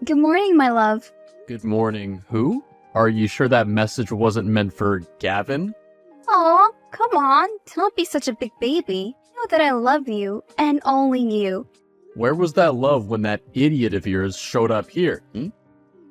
Good morning, my love. Good morning. Who? Are you sure that message wasn't meant for Gavin? Aw, come on. Don't be such a big baby. Know that I love you, and only you. Where was that love when that idiot of yours showed up here?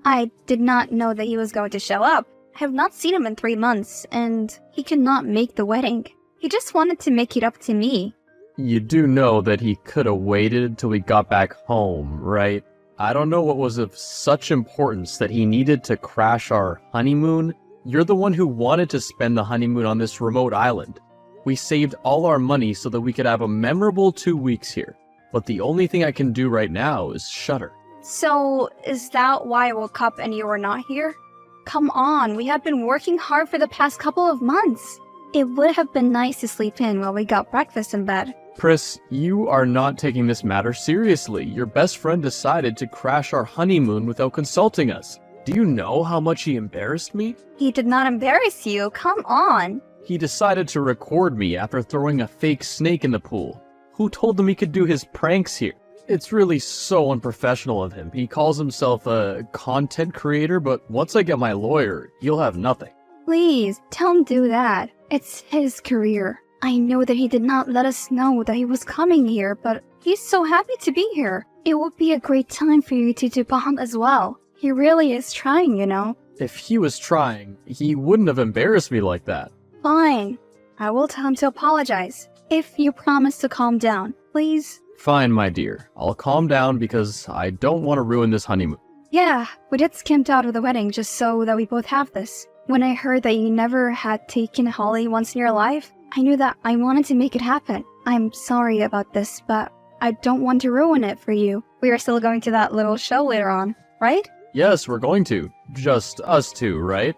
I did not know that he was going to show up. I have not seen him in 3 months, and he could not make the wedding. He just wanted to make it up to me. You do know that he could have waited till we got back home, right? I don't know what was of such importance that he needed to crash our honeymoon. You're the one who wanted to spend the honeymoon on this remote island. We saved all our money so that we could have a memorable 2 weeks here. But the only thing I can do right now is shudder. So, is that why I woke up and you were not here? Come on, we have been working hard for the past couple of months. It would have been nice to sleep in while we got breakfast in bed. Pris, you are not taking this matter seriously. Your best friend decided to crash our honeymoon without consulting us. Do you know how much he embarrassed me? He did not embarrass you, come on. He decided to record me after throwing a fake snake in the pool. Who told him he could do his pranks here? It's really so unprofessional of him. He calls himself a content creator, but once I get my lawyer, he'll have nothing. Please, don't do that. It's his career. I know that he did not let us know that he was coming here, but he's so happy to be here. It would be a great time for you to bond as well. He really is trying, you know. If he was trying, he wouldn't have embarrassed me like that. Fine. I will tell him to apologize. If you promise to calm down, please. Fine, my dear. I'll calm down because I don't want to ruin this honeymoon. Yeah, we did skimp out of the wedding just so that we both have this. When I heard that you never had taken Holly once in your life, I knew that I wanted to make it happen. I'm sorry about this, but I don't want to ruin it for you. We are still going to that little show later on, right? Yes, we're going to. Just us two, right?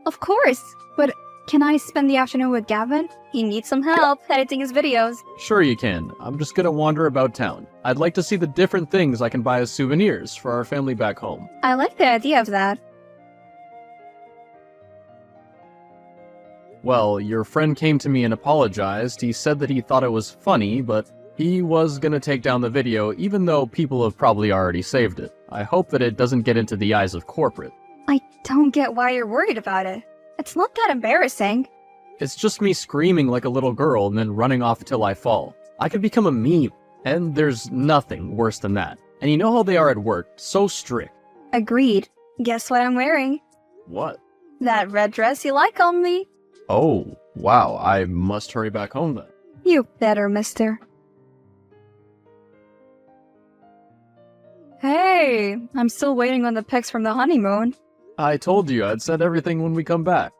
Of course, but can I spend the afternoon with Gavin? He needs some help editing his videos. Sure you can. I'm just gonna wander about town. I'd like to see the different things I can buy as souvenirs for our family back home. I like the idea of that. Well, your friend came to me and apologized. He said that he thought it was funny, but he was gonna take down the video even though people have probably already saved it. I hope that it doesn't get into the eyes of corporate. I don't get why you're worried about it. It's not that embarrassing. It's just me screaming like a little girl and then running off till I fall. I could become a meme, and there's nothing worse than that. And you know how they are at work, so strict. Agreed. Guess what I'm wearing? What? That red dress you like on me. Oh, wow, I must hurry back home then. You better, mister. Hey, I'm still waiting on the pics from the honeymoon. I told you I'd send everything when we come back.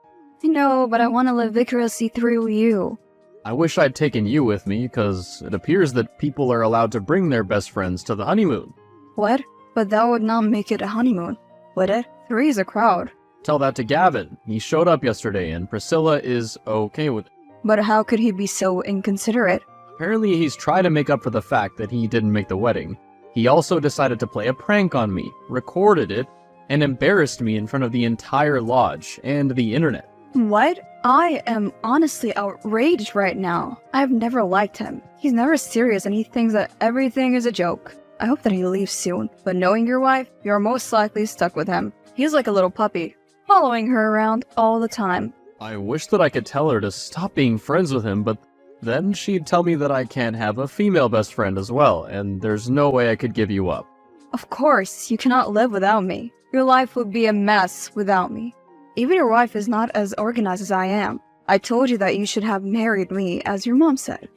I know, but I want to live vicariously through you. I wish I'd taken you with me, because it appears that people are allowed to bring their best friends to the honeymoon. What? But that would not make it a honeymoon, would it? 3 is a crowd. Tell that to Gavin. He showed up yesterday, and Priscilla is okay with it. But how could he be so inconsiderate? Apparently he's tried to make up for the fact that he didn't make the wedding. He also decided to play a prank on me, recorded it, and embarrassed me in front of the entire lodge and the internet. What? I am honestly outraged right now. I've never liked him. He's never serious and he thinks that everything is a joke. I hope that he leaves soon, but knowing your wife, you're most likely stuck with him. He's like a little puppy, following her around all the time. I wish that I could tell her to stop being friends with him, but then she'd tell me that I can't have a female best friend as well, and there's no way I could give you up. Of course, you cannot live without me. Your life would be a mess without me. Even your wife is not as organized as I am. I told you that you should have married me, as your mom said.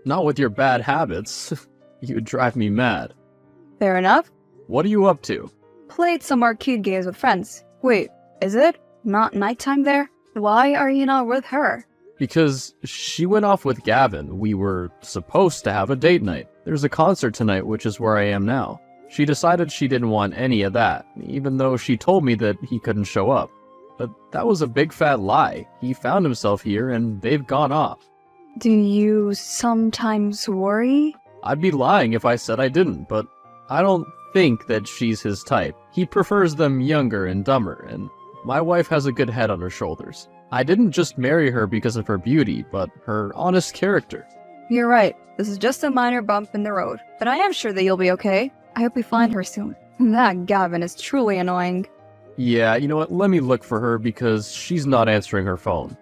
Not with your bad habits. You would drive me mad. Fair enough. What are you up to? Played some arcade games with friends. Wait, is it not nighttime there? Why are you not with her? Because she went off with Gavin. We were supposed to have a date night. There's a concert tonight, which is where I am now. She decided she didn't want any of that, even though she told me that he couldn't show up. But that was a big fat lie. He found himself here and they've gone off. Do you sometimes worry? I'd be lying if I said I didn't, but I don't think that she's his type. He prefers them younger and dumber, and my wife has a good head on her shoulders. I didn't just marry her because of her beauty, but her honest character. You're right. This is just a minor bump in the road, but I am sure that you'll be okay. I hope we find her soon. That Gavin is truly annoying. Yeah, you know what? Let me look for her because she's not answering her phone.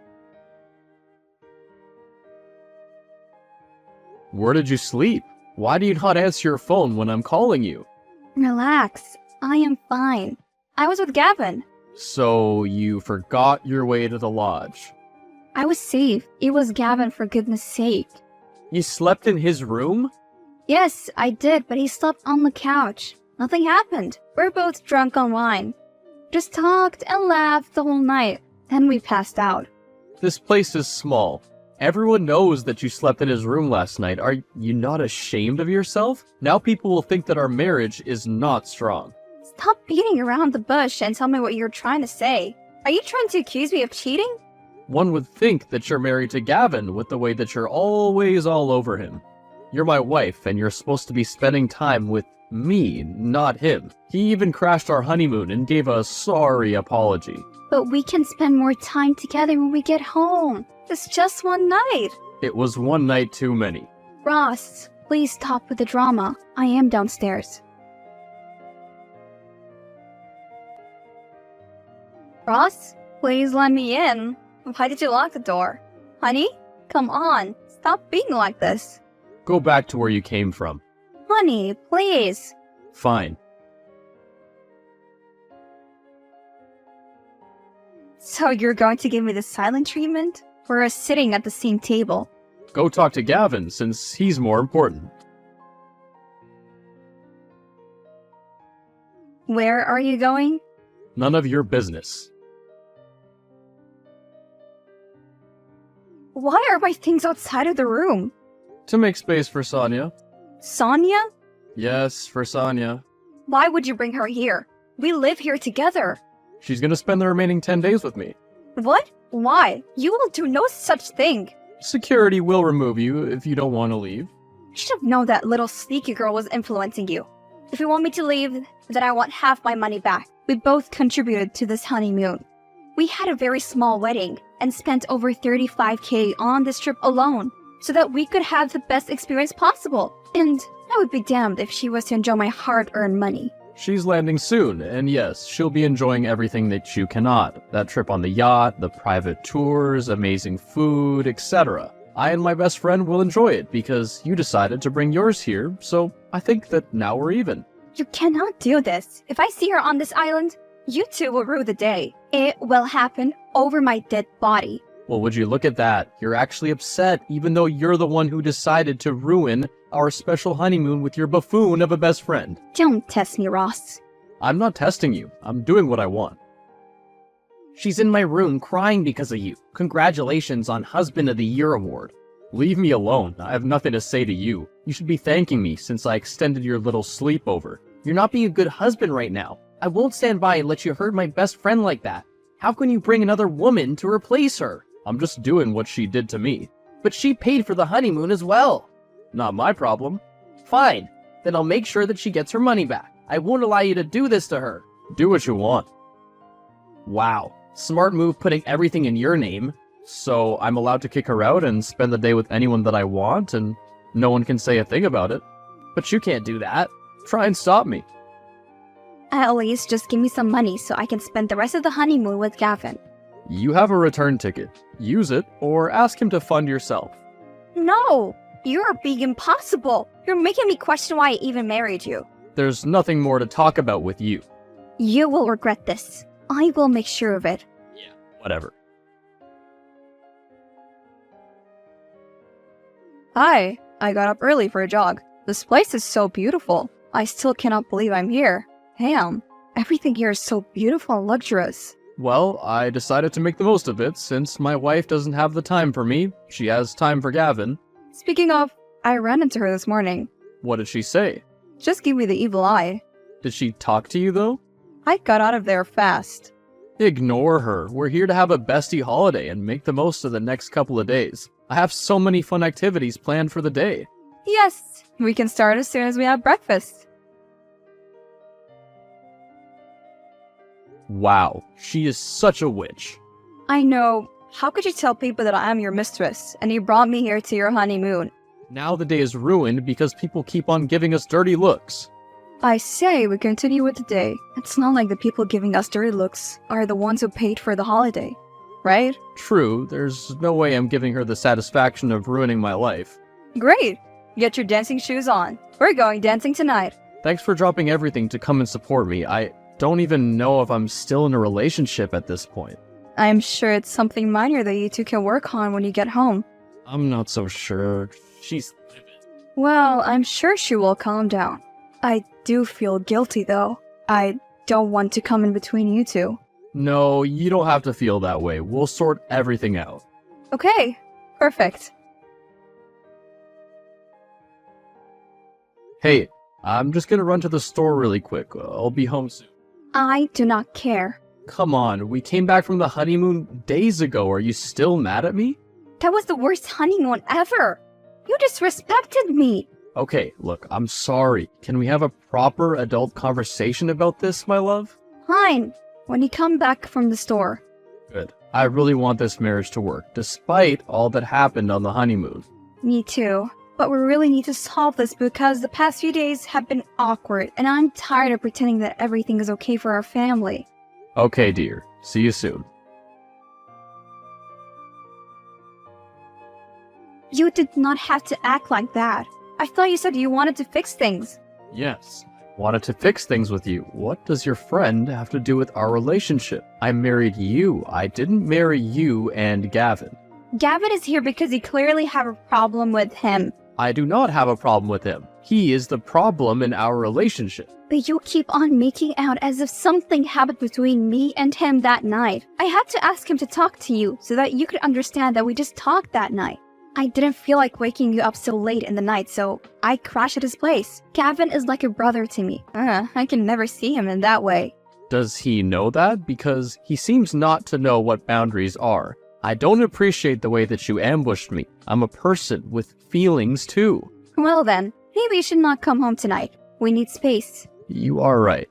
Where did you sleep? Why do you not answer your phone when I'm calling you? Relax. I am fine. I was with Gavin. So you forgot your way to the lodge. I was safe. It was Gavin, for goodness sake. You slept in his room? Yes, I did, but he slept on the couch. Nothing happened. We're both drunk on wine. Just talked and laughed the whole night. Then we passed out. This place is small. Everyone knows that you slept in his room last night. Are you not ashamed of yourself? Now people will think that our marriage is not strong. Stop beating around the bush and tell me what you're trying to say. Are you trying to accuse me of cheating? One would think that you're married to Gavin with the way that you're always all over him. You're my wife, and you're supposed to be spending time with me, not him. He even crashed our honeymoon and gave a sorry apology. But we can spend more time together when we get home. It's just one night. It was one night too many. Ross, please stop with the drama. I am downstairs. Ross, please let me in. Why did you lock the door? Honey, come on. Stop being like this. Go back to where you came from. Honey, please. Fine. So you're going to give me the silent treatment? We're sitting at the same table. Go talk to Gavin, since he's more important. Where are you going? None of your business. Why are my things outside of the room? To make space for Sonia. Sonia? Yes, for Sonia. Why would you bring her here? We live here together. She's gonna spend the remaining 10 days with me. What? Why? You will do no such thing. Security will remove you if you don't want to leave. You should have known that little sneaky girl was influencing you. If you want me to leave, then I want half my money back. We both contributed to this honeymoon. We had a very small wedding and spent over 35K on this trip alone so that we could have the best experience possible. And I would be damned if she was to enjoy my hard-earned money. She's landing soon, and yes, she'll be enjoying everything that you cannot. That trip on the yacht, the private tours, amazing food, etc. I and my best friend will enjoy it because you decided to bring yours here, so I think that now we're even. You cannot do this. If I see her on this island, you two will rue the day. It will happen over my dead body. Well, would you look at that? You're actually upset, even though you're the one who decided to ruin our special honeymoon with your buffoon of a best friend. Don't test me, Ross. I'm not testing you. I'm doing what I want. She's in my room crying because of you. Congratulations on Husband of the Year award. Leave me alone. I have nothing to say to you. You should be thanking me since I extended your little sleepover. You're not being a good husband right now. I won't stand by and let you hurt my best friend like that. How can you bring another woman to replace her? I'm just doing what she did to me. But she paid for the honeymoon as well. Not my problem. Fine. Then I'll make sure that she gets her money back. I won't allow you to do this to her. Do what you want. Wow. Smart move putting everything in your name. So I'm allowed to kick her out and spend the day with anyone that I want, and no one can say a thing about it. But you can't do that. Try and stop me. At least just give me some money so I can spend the rest of the honeymoon with Gavin. You have a return ticket. Use it, or ask him to fund yourself. No! You're being impossible! You're making me question why I even married you. There's nothing more to talk about with you. You will regret this. I will make sure of it. Yeah, whatever. Hi, I got up early for a jog. This place is so beautiful. I still cannot believe I'm here. Damn, everything here is so beautiful and luxurious. Well, I decided to make the most of it since my wife doesn't have the time for me. She has time for Gavin. Speaking of, I ran into her this morning. What did she say? Just give me the evil eye. Did she talk to you though? I got out of there fast. Ignore her. We're here to have a bestie holiday and make the most of the next couple of days. I have so many fun activities planned for the day. Yes, we can start as soon as we have breakfast. Wow, she is such a witch. I know. How could you tell people that I am your mistress and you brought me here to your honeymoon? Now the day is ruined because people keep on giving us dirty looks. I say we continue with the day. It's not like the people giving us dirty looks are the ones who paid for the holiday, right? True, there's no way I'm giving her the satisfaction of ruining my life. Great! Get your dancing shoes on. We're going dancing tonight. Thanks for dropping everything to come and support me. I don't even know if I'm still in a relationship at this point. I'm sure it's something minor that you two can work on when you get home. I'm not so sure. She's livid. Well, I'm sure she will calm down. I do feel guilty, though. I don't want to come in between you two. No, you don't have to feel that way. We'll sort everything out. Okay, perfect. Hey, I'm just gonna run to the store really quick. I'll be home soon. I do not care. Come on, we came back from the honeymoon days ago. Are you still mad at me? That was the worst honeymoon ever. You disrespected me. Okay, look, I'm sorry. Can we have a proper adult conversation about this, my love? Fine. When you come back from the store. Good. I really want this marriage to work, despite all that happened on the honeymoon. Me too. But we really need to solve this because the past few days have been awkward, and I'm tired of pretending that everything is okay for our family. Okay, dear. See you soon. You did not have to act like that. I thought you said you wanted to fix things. Yes. Wanted to fix things with you. What does your friend have to do with our relationship? I married you. I didn't marry you and Gavin. Gavin is here because you clearly have a problem with him. I do not have a problem with him. He is the problem in our relationship. But you keep on making out as if something happened between me and him that night. I had to ask him to talk to you so that you could understand that we just talked that night. I didn't feel like waking you up so late in the night, so I crashed at his place. Gavin is like a brother to me. I can never see him in that way. Does he know that? Because he seems not to know what boundaries are. I don't appreciate the way that you ambushed me. I'm a person with feelings too. Well then, maybe you should not come home tonight. We need space. You are right.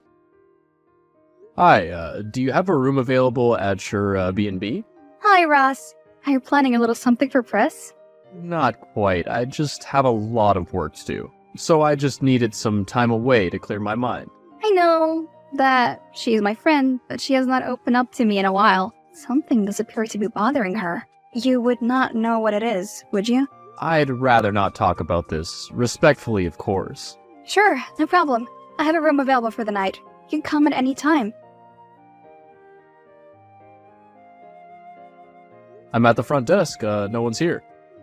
Hi, do you have a room available at your B&B? Hi, Ross. Are you planning a little something for press? Not quite. I just have a lot of work to do. So I just needed some time away to clear my mind. I know that she's my friend, but she has not opened up to me in a while. Something does appear to be bothering her. You would not know what it is, would you? I'd rather not talk about this. Respectfully, of course. Sure, no problem. I have a room available for the night. You can come at any time. I'm at the front desk. No one's here.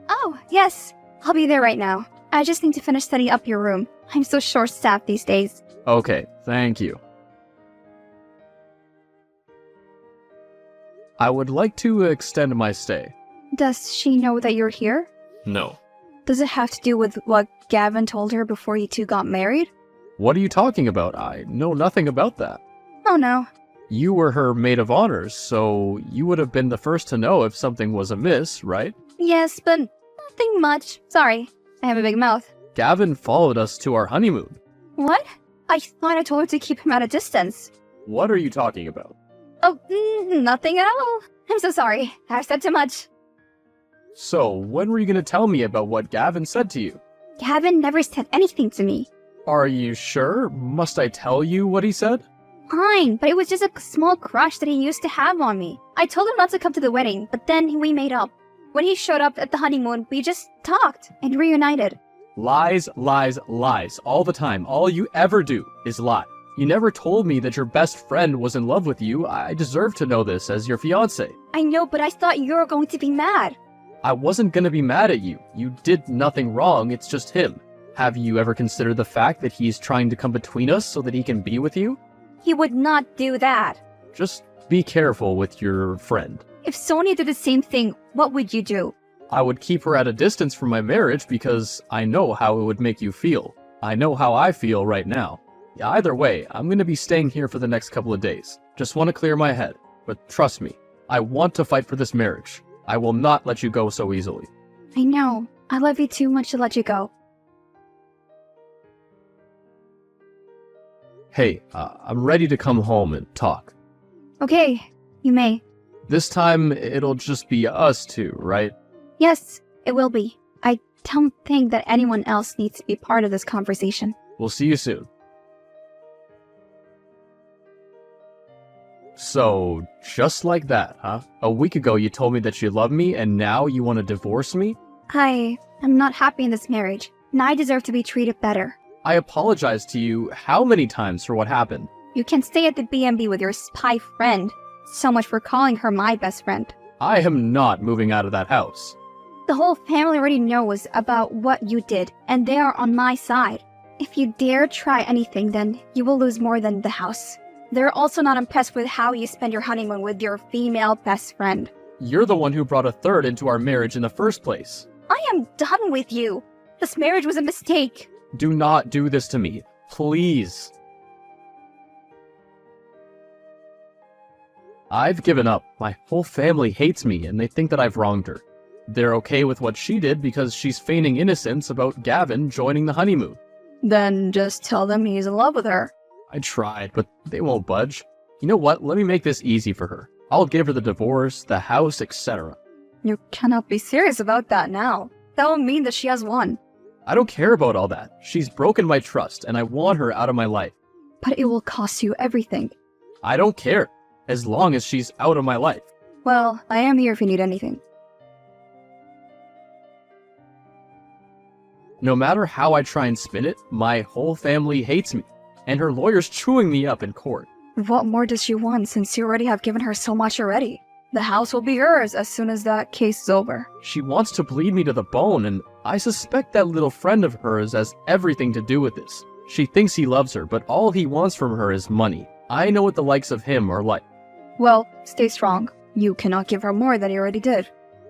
Oh, yes. I'll be there right now. I just need to finish setting up your room. I'm so short-staffed these days. Okay, thank you. I would like to extend my stay. Does she know that you're here? No. Does it have to do with what Gavin told her before you two got married? What are you talking about? I know nothing about that. Oh no. You were her maid of honor, so you would have been the first to know if something was amiss, right? Yes, but nothing much. Sorry, I have a big mouth. Gavin followed us to our honeymoon. What? I thought I told her to keep him at a distance. What are you talking about? Oh, nothing at all. I'm so sorry. I've said too much. So, when were you going to tell me about what Gavin said to you? Gavin never said anything to me. Are you sure? Must I tell you what he said? Fine, but it was just a small crush that he used to have on me. I told him not to come to the wedding, but then we made up. When he showed up at the honeymoon, we just talked and reunited. Lies, lies, lies. All the time. All you ever do is lie. You never told me that your best friend was in love with you. I deserve to know this as your fiancé. I know, but I thought you were going to be mad. I wasn't gonna be mad at you. You did nothing wrong, it's just him. Have you ever considered the fact that he's trying to come between us so that he can be with you? He would not do that. Just be careful with your friend. If Sonia did the same thing, what would you do? I would keep her at a distance from my marriage because I know how it would make you feel. I know how I feel right now. Either way, I'm gonna be staying here for the next couple of days. Just want to clear my head. But trust me, I want to fight for this marriage. I will not let you go so easily. I know. I love you too much to let you go. Hey, I'm ready to come home and talk. Okay, you may. This time, it'll just be us two, right? Yes, it will be. I don't think that anyone else needs to be part of this conversation. We'll see you soon. So, just like that, huh? A week ago you told me that you love me, and now you want to divorce me? I am not happy in this marriage, and I deserve to be treated better. I apologized to you how many times for what happened? You can stay at the B&B with your spy friend. So much for calling her my best friend. I am not moving out of that house. The whole family already knows about what you did, and they are on my side. If you dare try anything, then you will lose more than the house. They're also not impressed with how you spend your honeymoon with your female best friend. You're the one who brought a third into our marriage in the first place. I am done with you. This marriage was a mistake. Do not do this to me, please. I've given up. My whole family hates me and they think that I've wronged her. They're okay with what she did because she's feigning innocence about Gavin joining the honeymoon. Then just tell them he's in love with her. I tried, but they won't budge. You know what? Let me make this easy for her. I'll give her the divorce, the house, etc. You cannot be serious about that now. That will mean that she has won. I don't care about all that. She's broken my trust and I want her out of my life. But it will cost you everything. I don't care, as long as she's out of my life. Well, I am here if you need anything. No matter how I try and spin it, my whole family hates me, and her lawyer's chewing me up in court. What more does she want since you already have given her so much already? The house will be yours as soon as that case is over. She wants to bleed me to the bone, and I suspect that little friend of hers has everything to do with this. She thinks he loves her, but all he wants from her is money. I know what the likes of him are like. Well, stay strong. You cannot give her more than you already did.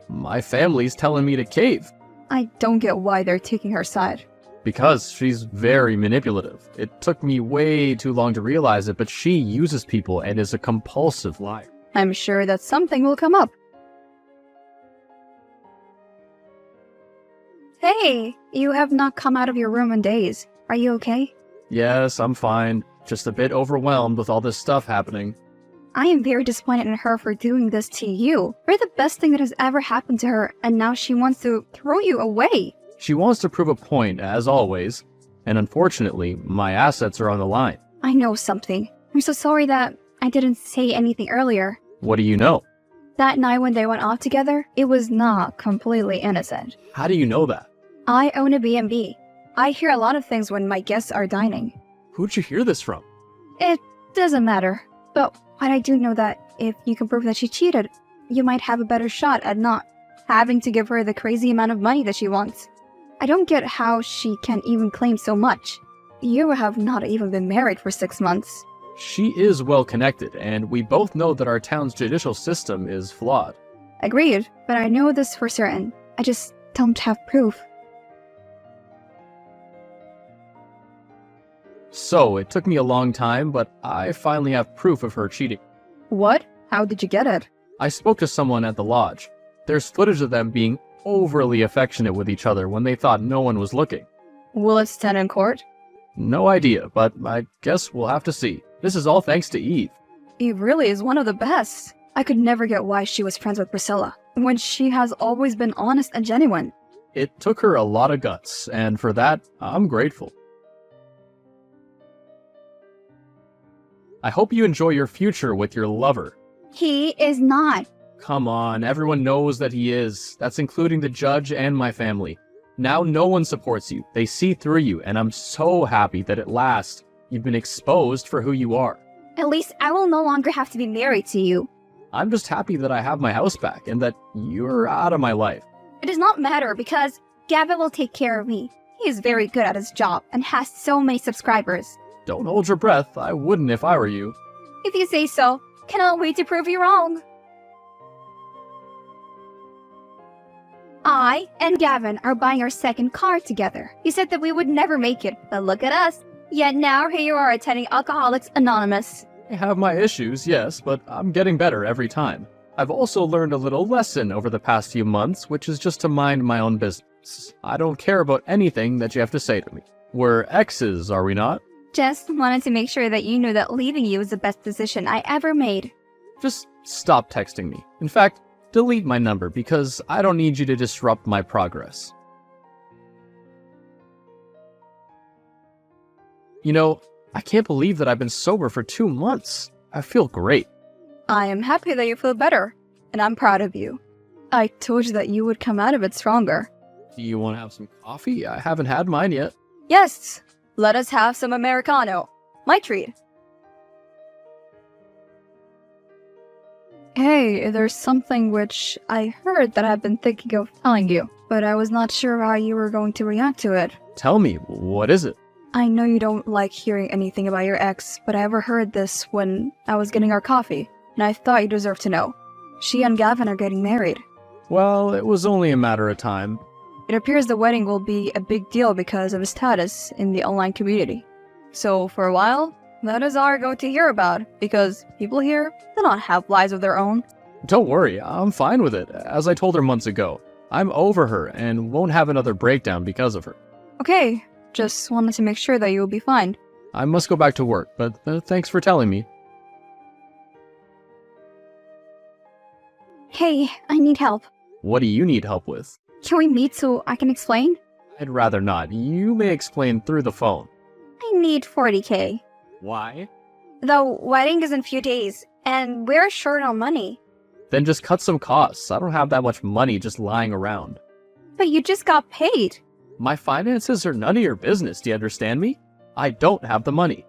My family's telling me to cave. I don't get why they're taking her side. Because she's very manipulative. It took me way too long to realize it, but she uses people and is a compulsive liar. I'm sure that something will come up. Hey, you have not come out of your room in days. Are you okay? Yes, I'm fine. Just a bit overwhelmed with all this stuff happening. I am very disappointed in her for doing this to you. You're the best thing that has ever happened to her, and now she wants to throw you away. She wants to prove a point, as always, and unfortunately, my assets are on the line. I know something. I'm so sorry that I didn't say anything earlier. What do you know? That night when they went off together, it was not completely innocent. How do you know that? I own a B&B. I hear a lot of things when my guests are dining. Who'd you hear this from? It doesn't matter. But I do know that if you can prove that she cheated, you might have a better shot at not having to give her the crazy amount of money that she wants. I don't get how she can even claim so much. You have not even been married for 6 months. She is well connected, and we both know that our town's judicial system is flawed. Agreed, but I know this for certain. I just don't have proof. So, it took me a long time, but I finally have proof of her cheating. What? How did you get it? I spoke to someone at the lodge. There's footage of them being overly affectionate with each other when they thought no one was looking. Will it stand in court? No idea, but I guess we'll have to see. This is all thanks to Eve. Eve really is one of the best. I could never get why she was friends with Priscilla, when she has always been honest and genuine. It took her a lot of guts, and for that, I'm grateful. I hope you enjoy your future with your lover. He is not. Come on, everyone knows that he is. That's including the judge and my family. Now no one supports you. They see through you, and I'm so happy that at last you've been exposed for who you are. At least I will no longer have to be married to you. I'm just happy that I have my house back and that you're out of my life. It does not matter because Gavin will take care of me. He is very good at his job and has so many subscribers. Don't hold your breath. I wouldn't if I were you. If you say so, cannot wait to prove you wrong. I and Gavin are buying our second car together. You said that we would never make it, but look at us. Yet now here you are attending Alcoholics Anonymous. I have my issues, yes, but I'm getting better every time. I've also learned a little lesson over the past few months, which is just to mind my own business. I don't care about anything that you have to say to me. We're exes, are we not? Just wanted to make sure that you knew that leaving you was the best decision I ever made. Just stop texting me. In fact, delete my number because I don't need you to disrupt my progress. You know, I can't believe that I've been sober for 2 months. I feel great. I am happy that you feel better, and I'm proud of you. I told you that you would come out of it stronger. Do you want to have some coffee? I haven't had mine yet. Yes, let us have some Americano. My treat. Hey, there's something which I heard that I've been thinking of telling you, but I was not sure how you were going to react to it. Tell me, what is it? I know you don't like hearing anything about your ex, but I overheard this when I was getting our coffee, and I thought you deserved to know. She and Gavin are getting married. Well, it was only a matter of time. It appears the wedding will be a big deal because of his status in the online community. So, for a while, that is all you're going to hear about, because people here do not have lives of their own. Don't worry, I'm fine with it. As I told her months ago, I'm over her and won't have another breakdown because of her. Okay, just wanted to make sure that you will be fine. I must go back to work, but thanks for telling me. Hey, I need help. What do you need help with? Can we meet so I can explain? I'd rather not. You may explain through the phone. I need 40K. Why? The wedding is in a few days, and we're short on money. Then just cut some costs. I don't have that much money just lying around. But you just got paid. My finances are none of your business, do you understand me? I don't have the money.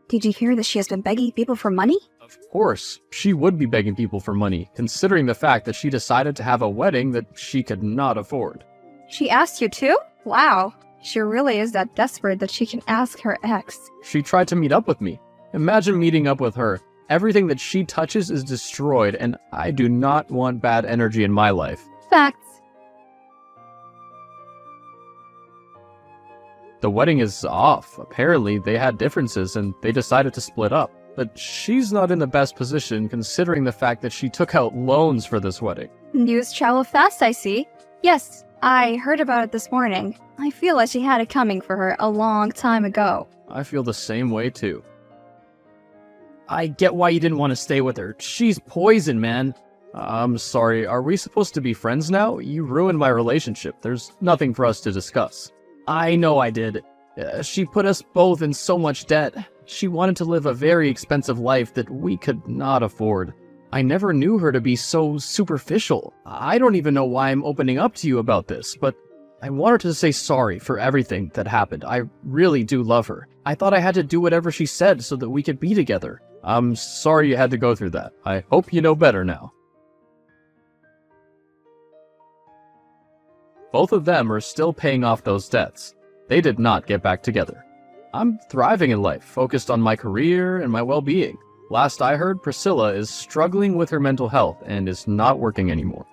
Did you hear that she has been begging people for money? Of course, she would be begging people for money, considering the fact that she decided to have a wedding that she could not afford. She asked you too? Wow. She really is that desperate that she can ask her ex. She tried to meet up with me. Imagine meeting up with her. Everything that she touches is destroyed, and I do not want bad energy in my life. Facts. The wedding is off. Apparently, they had differences and they decided to split up. But she's not in the best position considering the fact that she took out loans for this wedding. News travel fast, I see. Yes, I heard about it this morning. I feel like she had it coming for her a long time ago. I feel the same way too. I get why you didn't want to stay with her. She's poison, man. I'm sorry, are we supposed to be friends now? You ruined my relationship. There's nothing for us to discuss. I know I did. She put us both in so much debt. She wanted to live a very expensive life that we could not afford. I never knew her to be so superficial. I don't even know why I'm opening up to you about this, but I wanted to say sorry for everything that happened. I really do love her. I thought I had to do whatever she said so that we could be together. I'm sorry you had to go through that. I hope you know better now. Both of them are still paying off those debts. They did not get back together. I'm thriving in life, focused on my career and my well-being. Last I heard, Priscilla is struggling with her mental health and is not working anymore.